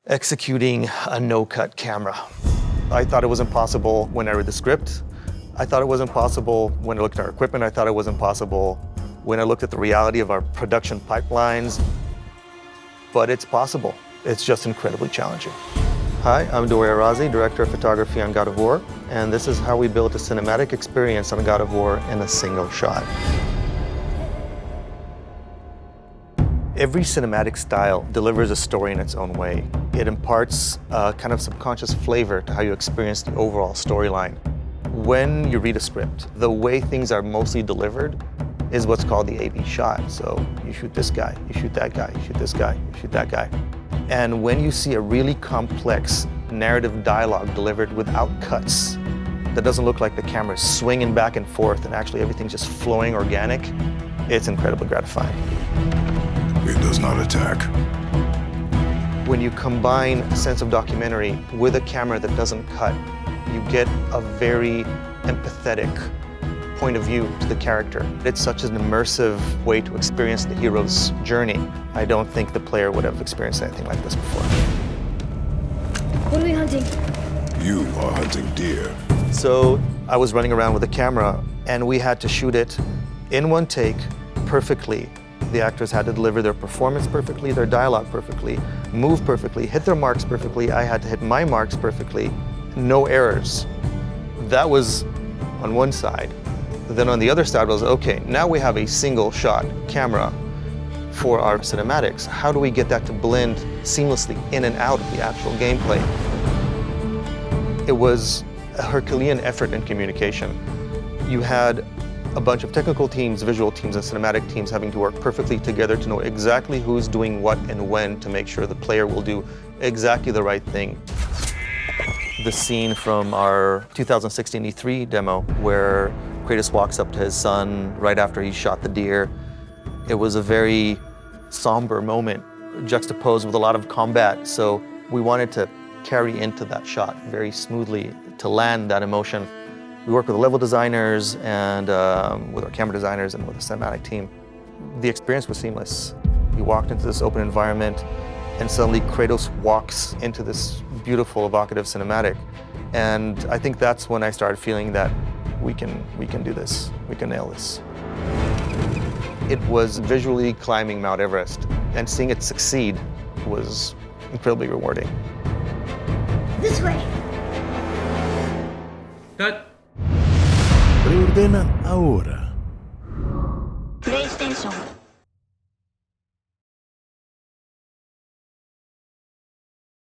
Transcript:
Executing a no-cut camera. I thought it was impossible when I read the script. I thought it was impossible when I looked at our equipment. I thought it was impossible when I looked at the reality of our production pipelines. But it's possible. It's just incredibly challenging. Hi, I'm Dore Arazi, Director of Photography on God of War, and this is how we built a cinematic experience on God of War in a single shot. Every cinematic style delivers a story in its own way. It imparts a kind of subconscious flavor to how you experience the overall storyline. When you read a script, the way things are mostly delivered is what's called the A-B shot. So you shoot this guy, you shoot that guy, you shoot this guy, you shoot that guy. And when you see a really complex narrative dialogue delivered without cuts, that doesn't look like the camera's swinging back and forth and actually everything's just flowing organic, it's incredibly gratifying. It does not attack. When you combine a sense of documentary with a camera that doesn't cut, you get a very empathetic point of view to the character. It's such an immersive way to experience the hero's journey. I don't think the player would have experienced anything like this before. What are we hunting? You are hunting deer. So I was running around with a camera and we had to shoot it in one take perfectly. The actors had to deliver their performance perfectly, their dialogue perfectly, move perfectly, hit their marks perfectly. I had to hit my marks perfectly, no errors. That was on one side. Then on the other side was, okay, now we have a single shot camera for our cinematics. How do we get that to blend seamlessly in and out of the actual gameplay? It was a Herculean effort in communication. You had a bunch of technical teams, visual teams, and cinematic teams having to work perfectly together to know exactly who's doing what and when to make sure the player will do exactly the right thing. The scene from our 2016 E3 demo where Kratos walks up to his son right after he shot the deer, it was a very somber moment, juxtaposed with a lot of combat, so we wanted to carry into that shot very smoothly to land that emotion. We worked with the level designers and with our camera designers and with the cinematic team. The experience was seamless. We walked into this open environment and suddenly Kratos walks into this beautiful, evocative cinematic. And I think that's when I started feeling that we can do this, we can nail this. It was visually climbing Mount Everest, and seeing it succeed was incredibly rewarding. This way. Cut. Preordena ahora. PlayStation.